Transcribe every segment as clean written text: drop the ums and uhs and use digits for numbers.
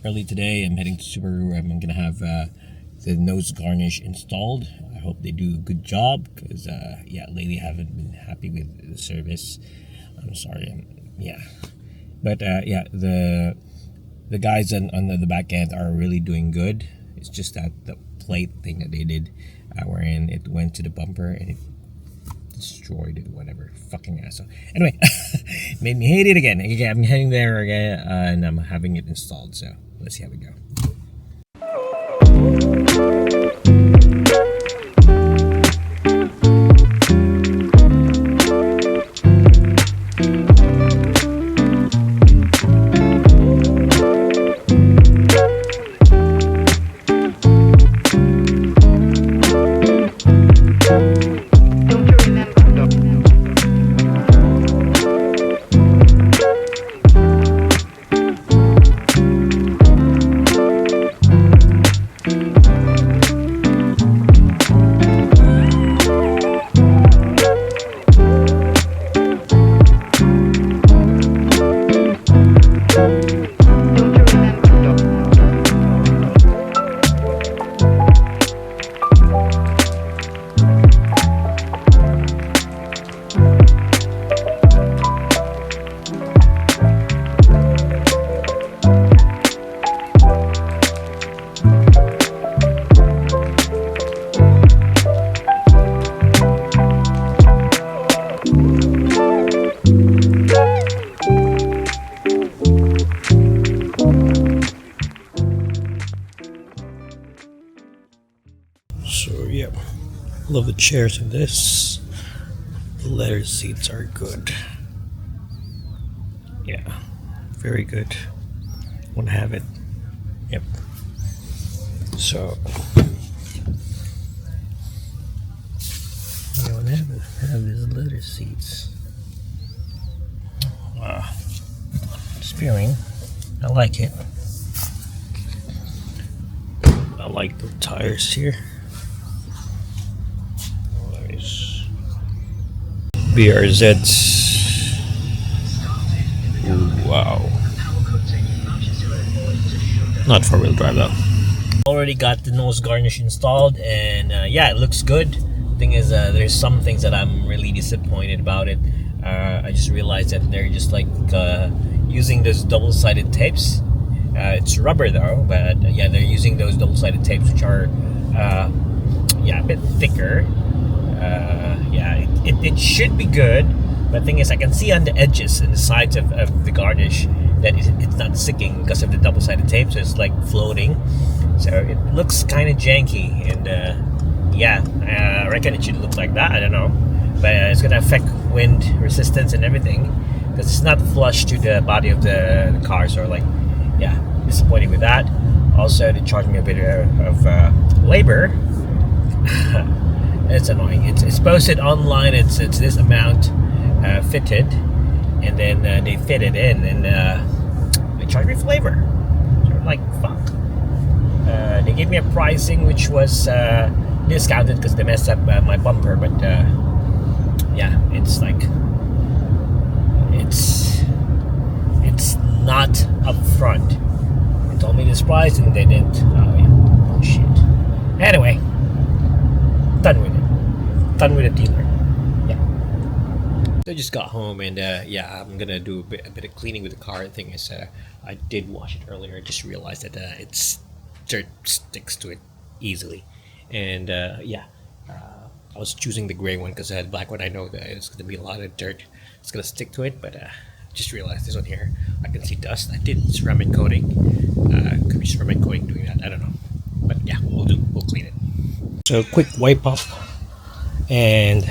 early today. I'm heading to Subaru. I'm gonna have the nose garnish installed. I hope they do a good job because lately I haven't been happy with the service. I'm sorry. But the guys on the back end are really doing good. It's just that the plate thing that they did, wherein it went to the bumper and it destroyed it, whatever. Fucking asshole. Anyway, made me hate it again. I'm heading there again, and I'm having it installed. So let's see how we go. So yeah, love the chairs in this. The leather seats are good. Yeah, very good. Want to have it. Yep. So I want to have these leather seats. Wow, spearing. I like it. I like the tires here. BRZs. Wow. Not four-wheel drive though. Already got the nose garnish installed, and it looks good. The thing is, there's some things that I'm really disappointed about it. I just realized that they're just like using those double-sided tapes. It's rubber though, but they're using those double-sided tapes, which are a bit thicker. It should be good, but the thing is, I can see on the edges and the sides of the garnish that it's not sticking because of the double-sided tape, so it's like floating. So it looks kind of janky, and I reckon it should look like that. I don't know, but it's gonna affect wind resistance and everything because it's not flush to the body of the car. So disappointing with that. Also, they charged me a bit of labor. It's annoying. It's posted online. It's this amount fitted, and then they fit it in, and they charge me for labor. So I'm like, fuck. They gave me a pricing which was discounted because they messed up my bumper, but it's like it's not upfront. They told me this price and they didn't. Bullshit. Anyway, done with it. Done with a dealer. So I just got home, and I'm gonna do a bit of cleaning with the car. The thing is, I did wash it earlier. I just realized that dirt sticks to it easily, and I was choosing the gray one because the black one I know that it's gonna be a lot of dirt. It's gonna stick to it, but just realized this one here, I can see dust. I did ceramic coating. Could be ceramic coating doing that. I don't know, but we'll clean it. So quick wipe up, and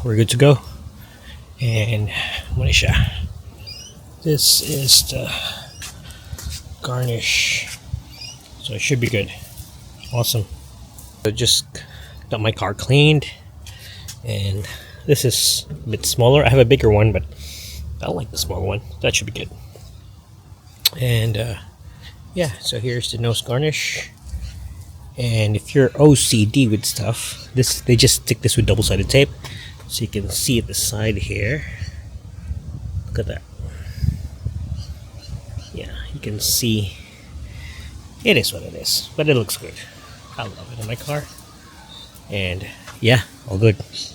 we're good to go. And Manisha, this is the garnish, so it should be good. Awesome. So just got my car cleaned, and this is a bit smaller. I have a bigger one, but I like the smaller one. That should be good. And so here's the nose garnish. And if you're OCD with stuff, they just stick this with double-sided tape, so you can see at the side here. Look at that. Yeah, you can see It is what it is, but it looks good. I love it in my car, and yeah, all good.